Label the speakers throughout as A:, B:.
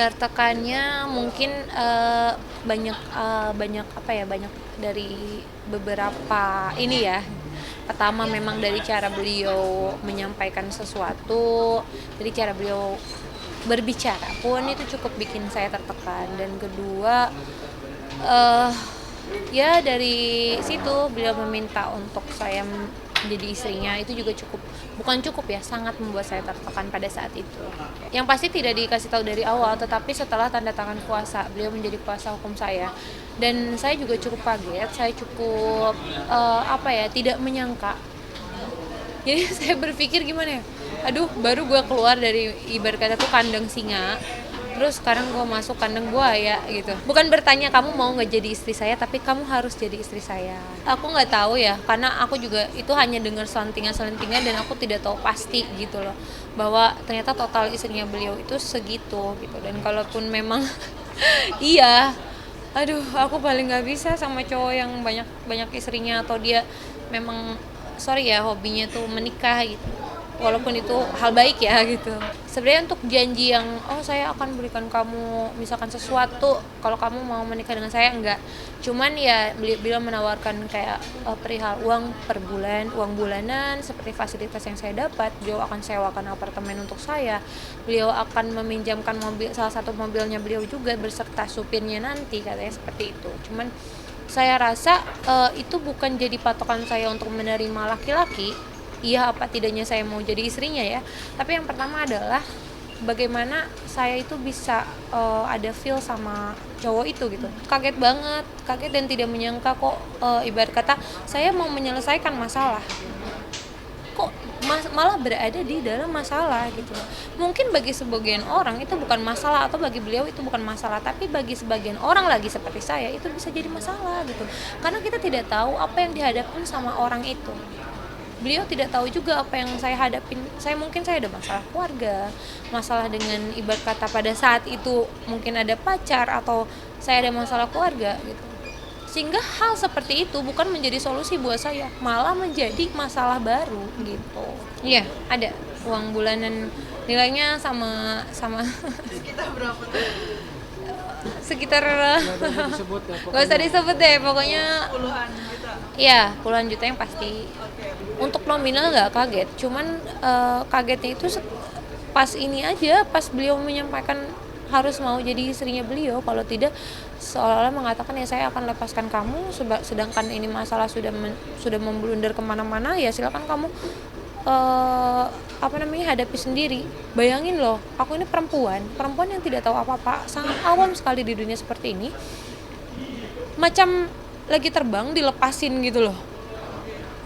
A: Tertekannya mungkin banyak apa ya, banyak dari beberapa ini ya. Pertama memang dari cara beliau menyampaikan sesuatu, dari cara beliau berbicara pun itu cukup bikin saya tertekan. Dan kedua, eh ya dari situ beliau meminta untuk saya menjadi istrinya, itu juga bukan cukup ya, sangat membuat saya tertekan pada saat itu. Yang pasti tidak dikasih tahu dari awal, tetapi setelah tanda tangan kuasa, beliau menjadi kuasa hukum saya, dan saya juga cukup kaget, saya cukup apa ya, tidak menyangka. Jadi saya berpikir gimana ya, aduh, baru gue keluar dari ibarat kata tuh kandang singa, terus sekarang gue masuk kandang buaya gitu. Bukan bertanya kamu mau nggak jadi istri saya, tapi kamu harus jadi istri saya. Aku nggak tahu ya, karena aku juga itu hanya dengar selentingan dan aku tidak tahu pasti gitu loh, bahwa ternyata total istrinya beliau itu segitu gitu. Dan kalaupun memang iya, aduh, aku paling nggak bisa sama cowok yang banyak banyak istrinya, atau dia memang, sorry ya, hobinya tuh menikah gitu, walaupun itu hal baik ya gitu. Sebenarnya untuk janji yang saya akan berikan kamu misalkan sesuatu kalau kamu mau menikah dengan saya, enggak. Cuman ya beliau menawarkan kayak perihal uang per bulan, uang bulanan seperti fasilitas yang saya dapat. Beliau akan sewakan apartemen untuk saya, beliau akan meminjamkan mobil, salah satu mobilnya beliau juga beserta supirnya nanti, katanya seperti itu. Cuman saya rasa itu bukan jadi patokan saya untuk menerima laki-laki. Iya, apa tidaknya saya mau jadi istrinya ya. Tapi yang pertama adalah bagaimana saya itu bisa ada feel sama cowok itu gitu. Kaget banget, kaget dan tidak menyangka kok, ibarat kata saya mau menyelesaikan masalah, kok malah berada di dalam masalah gitu. Mungkin bagi sebagian orang itu bukan masalah, atau bagi beliau itu bukan masalah, tapi bagi sebagian orang lagi seperti saya itu bisa jadi masalah gitu. Karena kita tidak tahu apa yang dihadapin sama orang itu. Beliau tidak tahu juga apa yang saya hadapin. Mungkin saya ada masalah keluarga, masalah dengan ibarat kata pada saat itu mungkin ada pacar, atau saya ada masalah keluarga gitu. Sehingga hal seperti itu bukan menjadi solusi buat saya, malah menjadi masalah baru gitu. Iya, ada uang bulanan nilainya sama sama
B: Sekitar berapa tuh?
A: sekitar
C: Nggak
A: gak
C: usah disebut ya
A: usah disebut deh pokoknya.
B: Puluhan juta.
A: Iya, puluhan juta yang pasti.
B: Oke.
A: Untuk nominal nggak kaget, cuman kagetnya itu pas ini aja, pas beliau menyampaikan harus mau jadi istrinya beliau, kalau tidak seolah-olah mengatakan ya saya akan lepaskan kamu, sedangkan ini masalah sudah memblunder kemana-mana, ya silakan kamu hadapi sendiri. Bayangin loh, aku ini perempuan yang tidak tahu apa-apa, sangat awam sekali di dunia seperti ini, macam lagi terbang dilepasin gitu loh,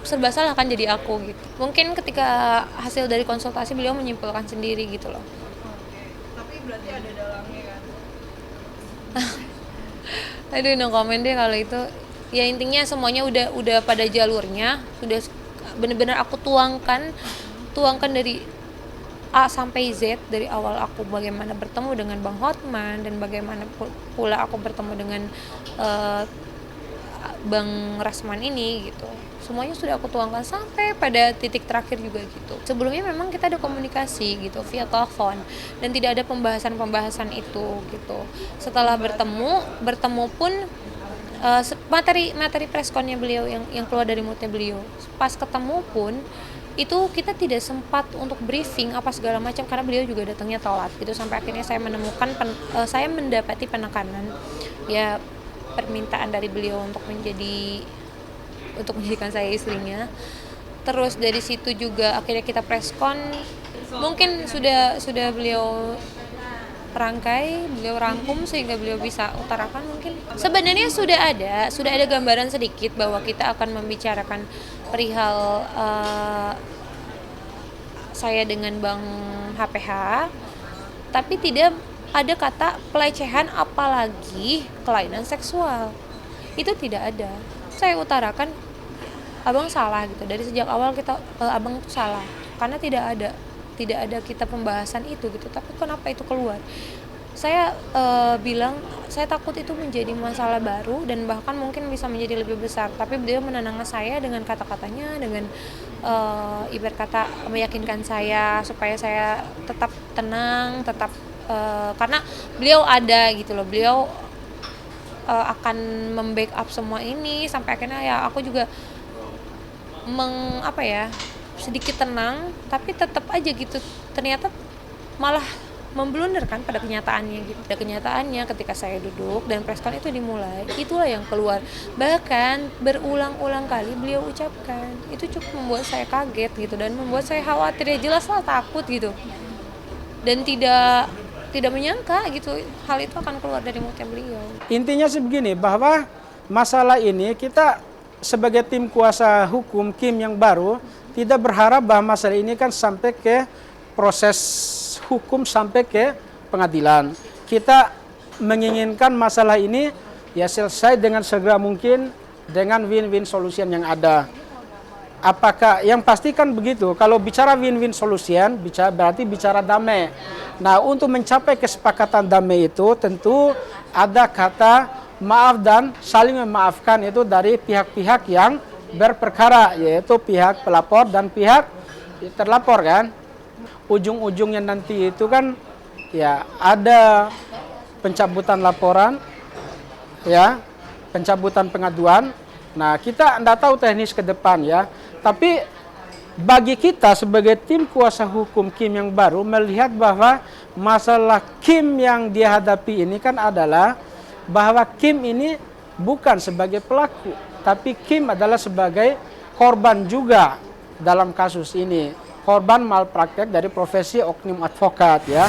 A: serba salah kan jadi aku gitu. Mungkin ketika hasil dari konsultasi beliau menyimpulkan sendiri gitu loh.
B: Oke. Tapi berarti ada dalangnya kan?
A: Aduh, no comment deh kalau itu. Ya intinya semuanya udah pada jalurnya, sudah benar-benar aku tuangkan dari A sampai Z, dari awal aku bagaimana bertemu dengan Bang Hotman, dan bagaimana pula aku bertemu dengan Bang Rasman ini gitu. Semuanya sudah aku tuangkan sampai pada titik terakhir juga gitu. Sebelumnya memang kita ada komunikasi gitu via telepon, dan tidak ada pembahasan itu gitu. Setelah bertemu pun materi preskonnya beliau yang keluar dari mulutnya beliau, pas ketemu pun itu kita tidak sempat untuk briefing apa segala macam, karena beliau juga datangnya telat gitu. Sampai akhirnya saya mendapati penekanan ya, permintaan dari beliau untuk menjadikan saya istrinya. Terus dari situ juga akhirnya kita preskon, mungkin sudah beliau beliau rangkum sehingga beliau bisa utarakan. Mungkin sebenarnya sudah ada gambaran sedikit bahwa kita akan membicarakan perihal saya dengan Bang HPH, tapi tidak ada kata pelecehan apalagi kelainan seksual. Itu tidak ada. Saya utarakan, abang salah gitu. Dari sejak awal abang tuh salah, karena tidak ada kita pembahasan itu gitu. Tapi kenapa itu keluar? saya bilang saya takut itu menjadi masalah baru dan bahkan mungkin bisa menjadi lebih besar. Tapi beliau menenangkan saya dengan kata-katanya, dengan ibarat kata meyakinkan saya supaya saya tetap tenang, tetap karena beliau ada gitu loh. Beliau akan membackup semua ini sampai akhirnya ya aku juga sedikit tenang, tapi tetap aja gitu ternyata malah memblunder kan pada kenyataannya gitu. Pada kenyataannya ketika saya duduk dan press con itu dimulai, itulah yang keluar. Bahkan berulang-ulang kali beliau ucapkan. Itu cukup membuat saya kaget gitu dan membuat saya khawatir, ya jelaslah takut gitu. Dan tidak menyangka gitu hal itu akan keluar dari mulutnya beliau.
C: Intinya sih begini, bahwa masalah ini kita sebagai tim kuasa hukum Kim yang baru tidak berharap bahwa masalah ini kan sampai ke proses hukum, sampai ke pengadilan. Kita menginginkan masalah ini ya selesai dengan segera mungkin dengan win-win solution yang ada. Apakah yang pasti kan begitu, kalau bicara win-win solution berarti bicara damai. Nah, untuk mencapai kesepakatan damai itu tentu ada kata maaf dan saling memaafkan itu dari pihak-pihak yang berperkara, yaitu pihak pelapor dan pihak terlapor kan. Ujung-ujungnya nanti itu kan ya ada pencabutan laporan, ya, pencabutan pengaduan. Nah, kita tidak tahu teknis ke depan ya. Tapi bagi kita sebagai tim kuasa hukum Kim yang baru melihat bahwa masalah Kim yang dia hadapi ini kan adalah bahwa Kim ini bukan sebagai pelaku, tapi Kim adalah sebagai korban juga dalam kasus ini. Korban malpraktek dari profesi oknum advokat ya.